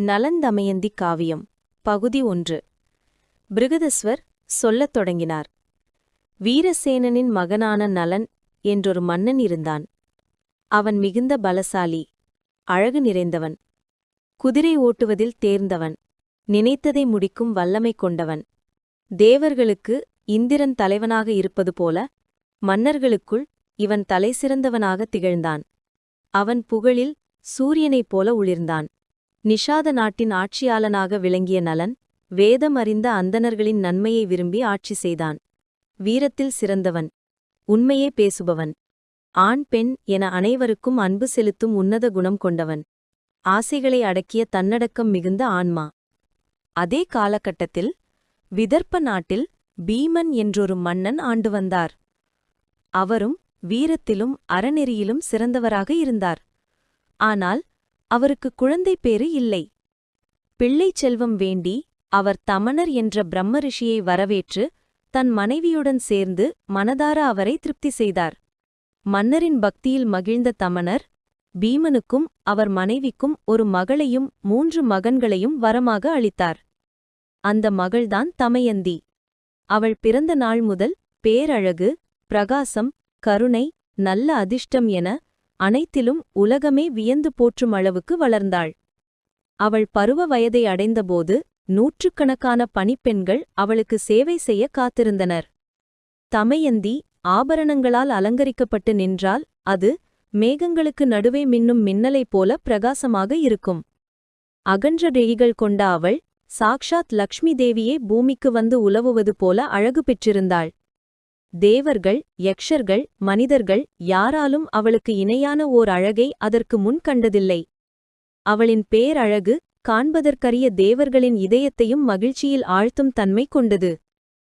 நலன் தமயந்தி காவியம் பகுதி 1. பிருகதஸ்வர் சொல்லத் தொடங்கினார். வீரசேனனின் மகனான நலன் என்றொரு மன்னன் இருந்தான். அவன் மிகுந்த பலசாலி, அழகு நிறைந்தவன், குதிரை ஓட்டுவதில் தேர்ந்தவன், நினைத்ததை முடிக்கும் வல்லமை கொண்டவன். தேவர்களுக்கு இந்திரன் தலைவனாக இருப்பது போல மன்னர்களுக்குள் இவன் தலைசிறந்தவனாக திகழ்ந்தான். அவன் புகழில் சூரியனைப் போல ஒளிர்ந்தான். நிஷாத நாட்டின் ஆட்சியாளனாக விளங்கிய நலன் வேதம் அறிந்த அந்தணர்களின் நன்மையை விரும்பி ஆட்சி செய்தான். வீரத்தில் சிறந்தவன், உண்மையே பேசுபவன், ஆண் பெண் என அனைவருக்கும் அன்பு செலுத்தும் உன்னத குணம் கொண்டவன், ஆசைகளை அடக்கிய தன்னடக்கம் மிகுந்த ஆன்மா. அதே காலகட்டத்தில் விதர்ப்ப நாட்டில் பீமன் என்றொரு மன்னன் ஆண்டு வந்தார். அவரும் வீரத்திலும் அறநெறியிலும் சிறந்தவராக இருந்தார். ஆனால் அவருக்கு குழந்தை பேறு இல்லை. பிள்ளைச் செல்வம் வேண்டி அவர் தமனர் என்ற பிரம்மரிஷியை வரவேற்று தன் மனைவியுடன் சேர்ந்து மனதார அவரை திருப்தி செய்தார். மன்னரின் பக்தியில் மகிழ்ந்த தமனர் பீமனுக்கும் அவர் மனைவிக்கும் ஒரு மகளையும் 3 மகன்களையும் வரமாக அளித்தார். அந்த மகள்தான் தமயந்தி. அவள் பிறந்த நாள் முதல் பேரழகு, பிரகாசம், கருணை, நல்ல அதிர்ஷ்டம் என அனைத்திலும் உலகமே வியந்து போற்றும் அளவுக்கு வளர்ந்தாள். அவள் பருவ வயதை அடைந்தபோது நூற்றுக்கணக்கான பணிப்பெண்கள் அவளுக்கு சேவை செய்ய காத்திருந்தனர். தமயந்தி ஆபரணங்களால் அலங்கரிக்கப்பட்டு நின்றால் அது மேகங்களுக்கு நடுவே மின்னும் மின்னலைப் போல பிரகாசமாக இருக்கும். அகன்ற ரெழிகள் கொண்ட அவள் சாக்ஷாத் லக்ஷ்மி தேவியே பூமிக்கு வந்து உலவுவது போல அழகு பெற்றிருந்தாள். தேவர்கள், யக்ஷர்கள், மனிதர்கள் யாராலும் அவளுக்கு இணையான ஓர் அழகை அதற்கு முன் கண்டதில்லை. அவளின் பேரழகு காண்பதற்கரிய தேவர்களின் இதயத்தையும் மகிழ்ச்சியில் ஆழ்த்தும் தன்மை கொண்டது.